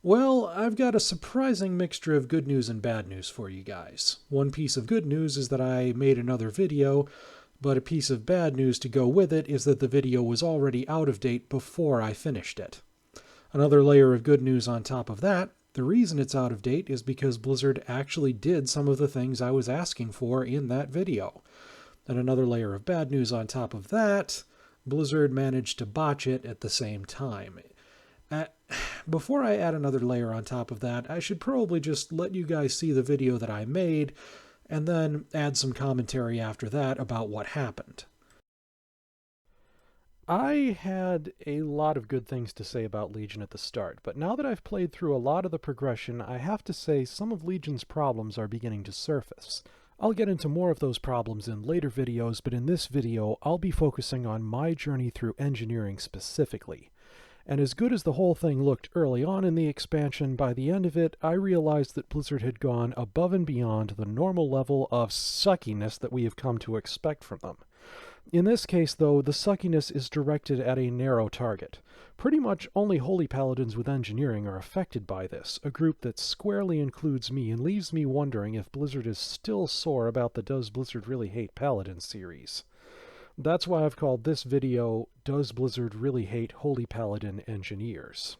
Well, I've got a surprising mixture of good news and bad news for you guys. One piece of good news is that I made another video, but a piece of bad news to go with it is that the video was already out of date before I finished it. Another layer of good news on top of that, the reason it's out of date is because Blizzard actually did some of the things I was asking for in that video. And another layer of bad news on top of that, Blizzard managed to botch it at the same time. Uh, Before I add another layer on top of that, I should probably just let you guys see the video that I made, and then add some commentary after that about what happened. I had a lot of good things to say about Legion at the start, but now that I've played through a lot of the progression, I have to say some of Legion's problems are beginning to surface. I'll get into more of those problems in later videos, but in this video, I'll be focusing on my journey through engineering specifically. And as good as the whole thing looked early on in the expansion, by the end of it, I realized that Blizzard had gone above and beyond the normal level of suckiness that we have come to expect from them. In this case, though, the suckiness is directed at a narrow target. Pretty much only Holy Paladins with Engineering are affected by this, a group that squarely includes me and leaves me wondering if Blizzard is still sore about the Does Blizzard Really Hate Paladins series. That's why I've called this video, Does Blizzard Really Hate Holy Paladin Engineers?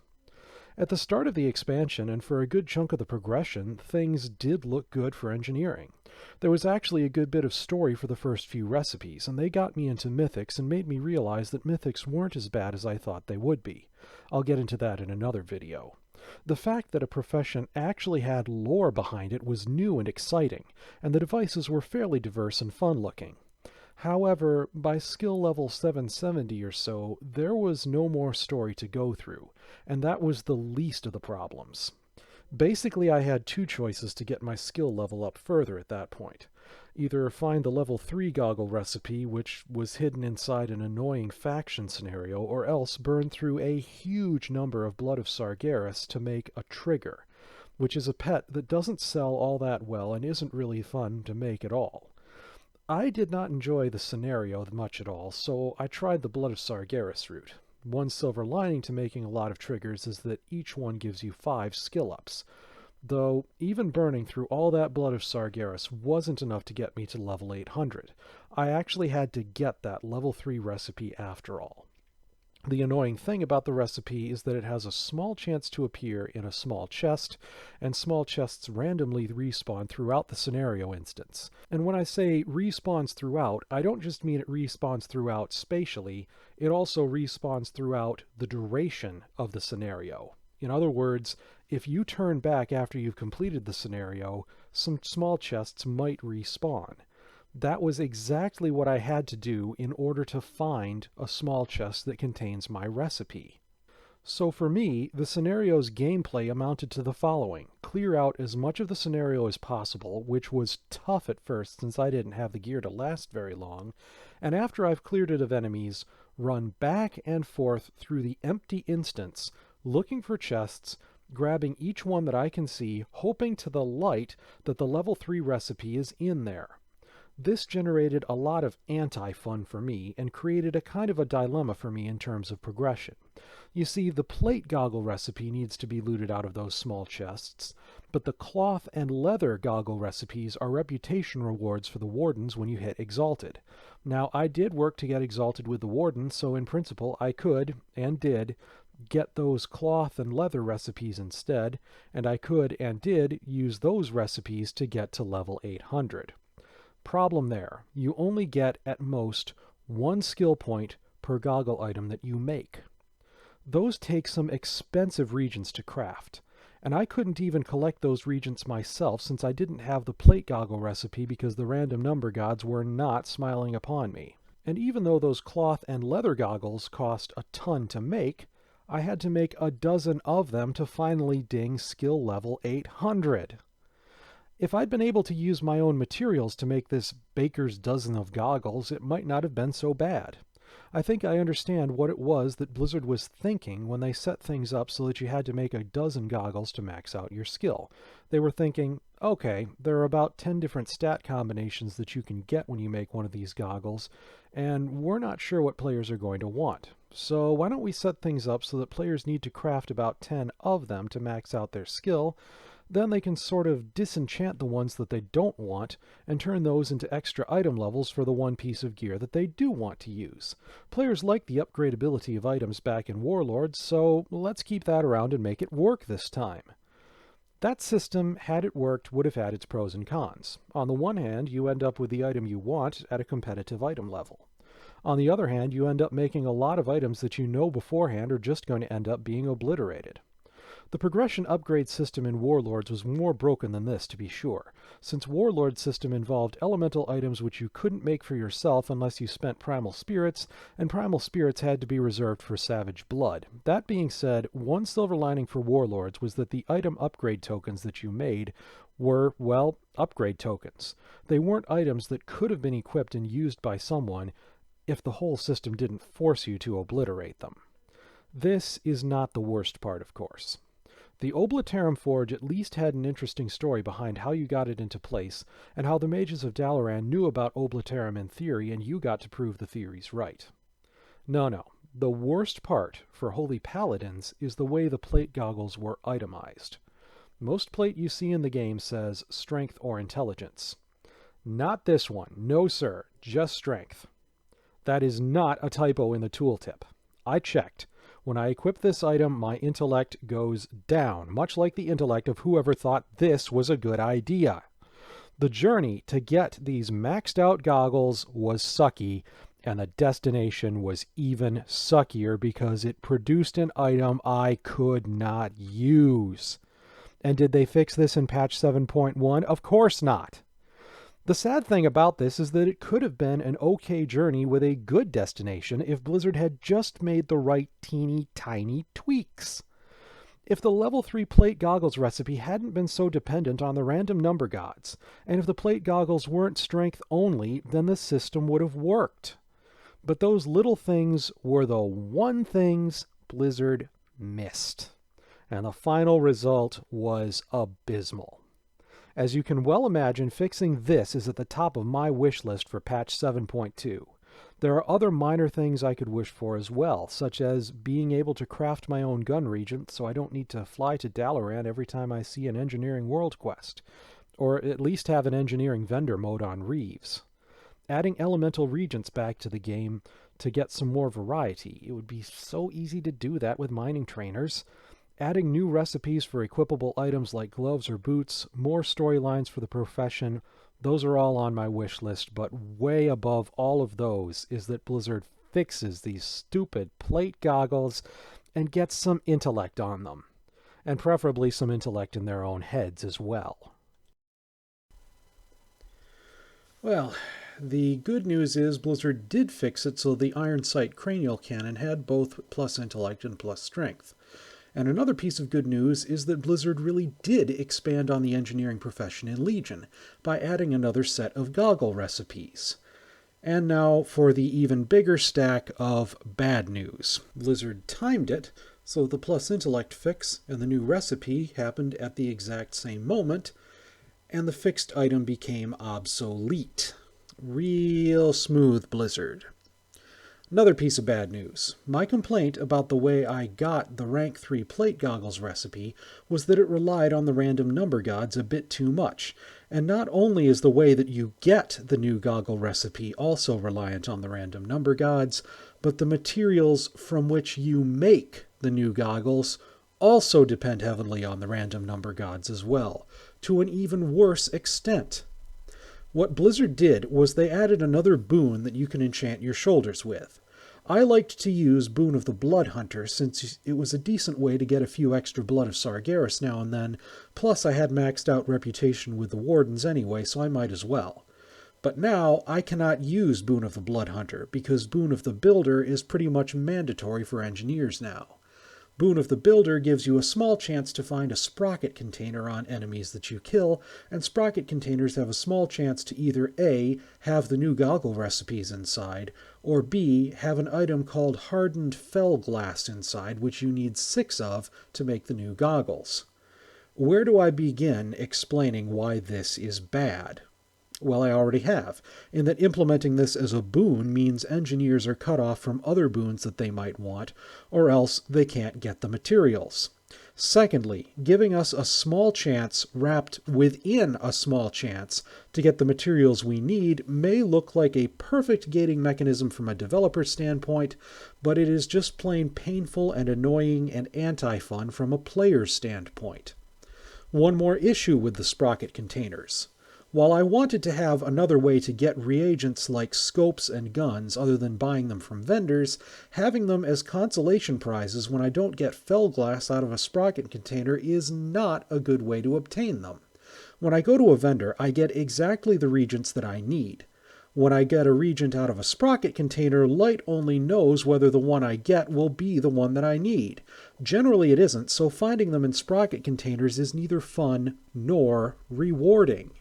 At the start of the expansion, and for a good chunk of the progression, things did look good for engineering. There was actually a good bit of story for the first few recipes, and they got me into mythics and made me realize that mythics weren't as bad as I thought they would be. I'll get into that in another video. The fact that a profession actually had lore behind it was new and exciting, and the devices were fairly diverse and fun-looking. However, by skill level 770 or so, there was no more story to go through, and that was the least of the problems. Basically, I had two choices to get my skill level up further at that point. Either find the level 3 goggle recipe, which was hidden inside an annoying faction scenario, or else burn through a huge number of Blood of Sargeras to make a trigger, which is a pet that doesn't sell all that well and isn't really fun to make at all. I did not enjoy the scenario much at all, so I tried the Blood of Sargeras route. One silver lining to making a lot of triggers is that each one gives you 5 skill ups, though even burning through all that Blood of Sargeras wasn't enough to get me to level 800. I actually had to get that level 3 recipe after all. The annoying thing about the recipe is that it has a small chance to appear in a small chest, and small chests randomly respawn throughout the scenario instance. And when I say respawns throughout, I don't just mean it respawns throughout spatially, it also respawns throughout the duration of the scenario. In other words, if you turn back after you've completed the scenario, some small chests might respawn. That was exactly what I had to do in order to find a small chest that contains my recipe. So for me, the scenario's gameplay amounted to the following. Clear out as much of the scenario as possible, which was tough at first since I didn't have the gear to last very long, and after I've cleared it of enemies, run back and forth through the empty instance, looking for chests, grabbing each one that I can see, hoping to the light that the level 3 recipe is in there. This generated a lot of anti-fun for me and created a kind of a dilemma for me in terms of progression. You see, the plate goggle recipe needs to be looted out of those small chests, but the cloth and leather goggle recipes are reputation rewards for the wardens when you hit Exalted. Now, I did work to get Exalted with the warden, so in principle I could, and did, get those cloth and leather recipes instead, and I could and did use those recipes to get to level 800. Problem there, you only get at most 1 skill point per goggle item that you make. Those take some expensive reagents to craft, and I couldn't even collect those reagents myself since I didn't have the plate goggle recipe because the random number gods were not smiling upon me. And even though those cloth and leather goggles cost a ton to make, I had to make a dozen of them to finally ding skill level 800. If I'd been able to use my own materials to make this baker's dozen of goggles, it might not have been so bad. I think I understand what it was that Blizzard was thinking when they set things up so that you had to make a dozen goggles to max out your skill. They were thinking, okay, there are about 10 different stat combinations that you can get when you make one of these goggles, and we're not sure what players are going to want. So why don't we set things up so that players need to craft about 10 of them to max out their skill, then they can sort of disenchant the ones that they don't want and turn those into extra item levels for the one piece of gear that they do want to use. Players like the upgradability of items back in Warlords, so let's keep that around and make it work this time. That system, had it worked, would have had its pros and cons. On the one hand, you end up with the item you want at a competitive item level. On the other hand, you end up making a lot of items that you know beforehand are just going to end up being obliterated. The progression upgrade system in Warlords was more broken than this, to be sure, since Warlord's system involved elemental items which you couldn't make for yourself unless you spent Primal Spirits, and Primal Spirits had to be reserved for Savage Blood. That being said, one silver lining for Warlords was that the item upgrade tokens that you made were, well, upgrade tokens. They weren't items that could have been equipped and used by someone if the whole system didn't force you to obliterate them. This is not the worst part, of course. The Obliterum Forge at least had an interesting story behind how you got it into place, and how the mages of Dalaran knew about Obliterum in theory, and you got to prove the theories right. No. The worst part for Holy Paladins is the way the plate goggles were itemized. Most plate you see in the game says Strength or Intelligence. Not this one. No, sir. Just Strength. That is not a typo in the tooltip. I checked. When I equip this item, my intellect goes down, much like the intellect of whoever thought this was a good idea. The journey to get these maxed out goggles was sucky, and the destination was even suckier because it produced an item I could not use. And did they fix this in patch 7.1? Of course not. The sad thing about this is that it could have been an okay journey with a good destination if Blizzard had just made the right teeny tiny tweaks. If the level 3 plate goggles recipe hadn't been so dependent on the random number gods, and if the plate goggles weren't strength only, then the system would have worked. But those little things were the one things Blizzard missed. And the final result was abysmal. As you can well imagine, fixing this is at the top of my wish list for patch 7.2. There are other minor things I could wish for as well, such as being able to craft my own gun regent so I don't need to fly to Dalaran every time I see an engineering world quest, or at least have an engineering vendor mode on Reeves. Adding elemental regents back to the game to get some more variety. It would be so easy to do that with mining trainers. Adding new recipes for equipable items like gloves or boots, more storylines for the profession, those are all on my wish list, but way above all of those is that Blizzard fixes these stupid plate goggles and gets some intellect on them. And preferably some intellect in their own heads as well. Well, the good news is Blizzard did fix it so the Iron Sight cranial cannon had both plus intellect and plus strength. And another piece of good news is that Blizzard really did expand on the engineering profession in Legion by adding another set of goggle recipes. And now for the even bigger stack of bad news. Blizzard timed it so the plus intellect fix and the new recipe happened at the exact same moment, and the fixed item became obsolete. Real smooth, Blizzard. Another piece of bad news. My complaint about the way I got the rank 3 plate goggles recipe was that it relied on the random number gods a bit too much. And not only is the way that you get the new goggle recipe also reliant on the random number gods, but the materials from which you make the new goggles also depend heavily on the random number gods as well, to an even worse extent. What Blizzard did was they added another boon that you can enchant your shoulders with. I liked to use Boon of the Blood Hunter since it was a decent way to get a few extra Blood of Sargeras now and then, plus I had maxed out reputation with the Wardens anyway, so I might as well. But now I cannot use Boon of the Blood Hunter, because Boon of the Builder is pretty much mandatory for engineers now. Boon of the Builder gives you a small chance to find a sprocket container on enemies that you kill, and sprocket containers have a small chance to either A, have the new goggle recipes inside, or B, have an item called hardened fell glass inside, which you need 6 of to make the new goggles. Where do I begin explaining why this is bad? Well, I already have, in that implementing this as a boon means engineers are cut off from other boons that they might want, or else they can't get the materials. Secondly, giving us a small chance wrapped within a small chance to get the materials we need may look like a perfect gating mechanism from a developer standpoint, but it is just plain painful and annoying and anti-fun from a player standpoint. One more issue with the sprocket containers. While I wanted to have another way to get reagents like scopes and guns other than buying them from vendors, having them as consolation prizes when I don't get fell glass out of a sprocket container is not a good way to obtain them. When I go to a vendor, I get exactly the reagents that I need. When I get a reagent out of a sprocket container, Light only knows whether the one I get will be the one that I need. Generally it isn't, so finding them in sprocket containers is neither fun nor rewarding.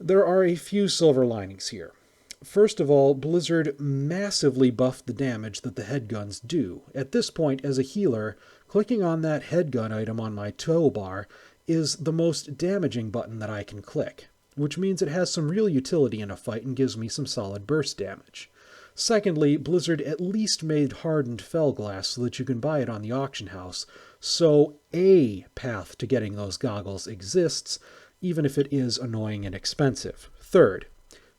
There are a few silver linings here. First of all, Blizzard massively buffed the damage that the headguns do. At this point, as a healer, clicking on that headgun item on my toolbar is the most damaging button that I can click, which means it has some real utility in a fight and gives me some solid burst damage. Secondly, Blizzard at least made hardened fell glass so that you can buy it on the auction house, so a path to getting those goggles exists, even if it is annoying and expensive. Third,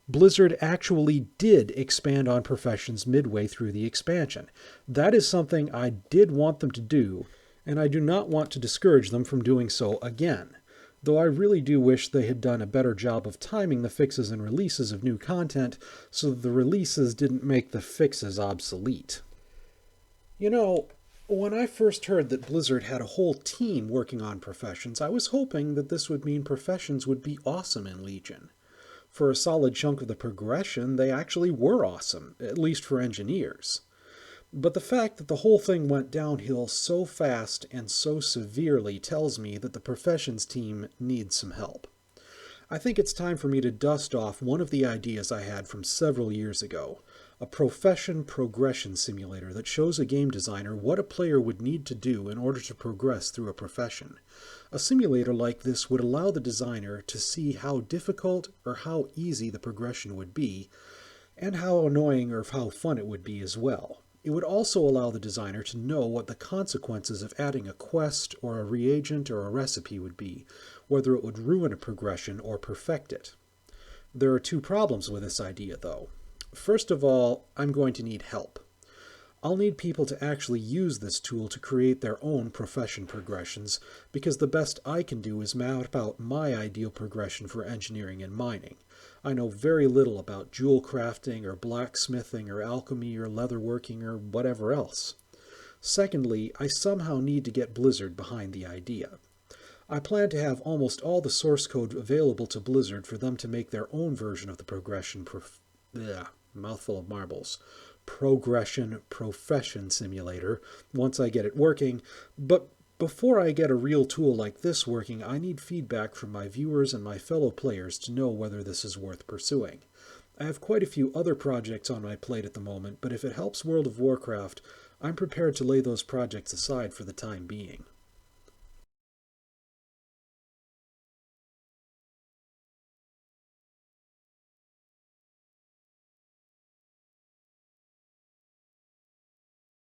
Blizzard actually did expand on professions midway through the expansion. That is something I did want them to do, and I do not want to discourage them from doing so again, though I really do wish they had done a better job of timing the fixes and releases of new content so that the releases didn't make the fixes obsolete. You know, when I first heard that Blizzard had a whole team working on Professions, I was hoping that this would mean Professions would be awesome in Legion. For a solid chunk of the progression, they actually were awesome, at least for engineers. But the fact that the whole thing went downhill so fast and so severely tells me that the Professions team needs some help. I think it's time for me to dust off one of the ideas I had from several years ago, a profession progression simulator that shows a game designer what a player would need to do in order to progress through a profession. A simulator like this would allow the designer to see how difficult or how easy the progression would be, and how annoying or how fun it would be as well. It would also allow the designer to know what the consequences of adding a quest or a reagent or a recipe would be, whether it would ruin a progression or perfect it. There are two problems with this idea, though. First of all, I'm going to need help. I'll need people to actually use this tool to create their own profession progressions, because the best I can do is map out my ideal progression for engineering and mining. I know very little about jewel crafting or blacksmithing or alchemy or leatherworking or whatever else. Secondly, I somehow need to get Blizzard behind the idea. I plan to have almost all the source code available to Blizzard for them to make their own version of the progression mouthful of marbles. Progression profession simulator once I get it working, but before I get a real tool like this working, I need feedback from my viewers and my fellow players to know whether this is worth pursuing. I have quite a few other projects on my plate at the moment, but if it helps World of Warcraft, I'm prepared to lay those projects aside for the time being.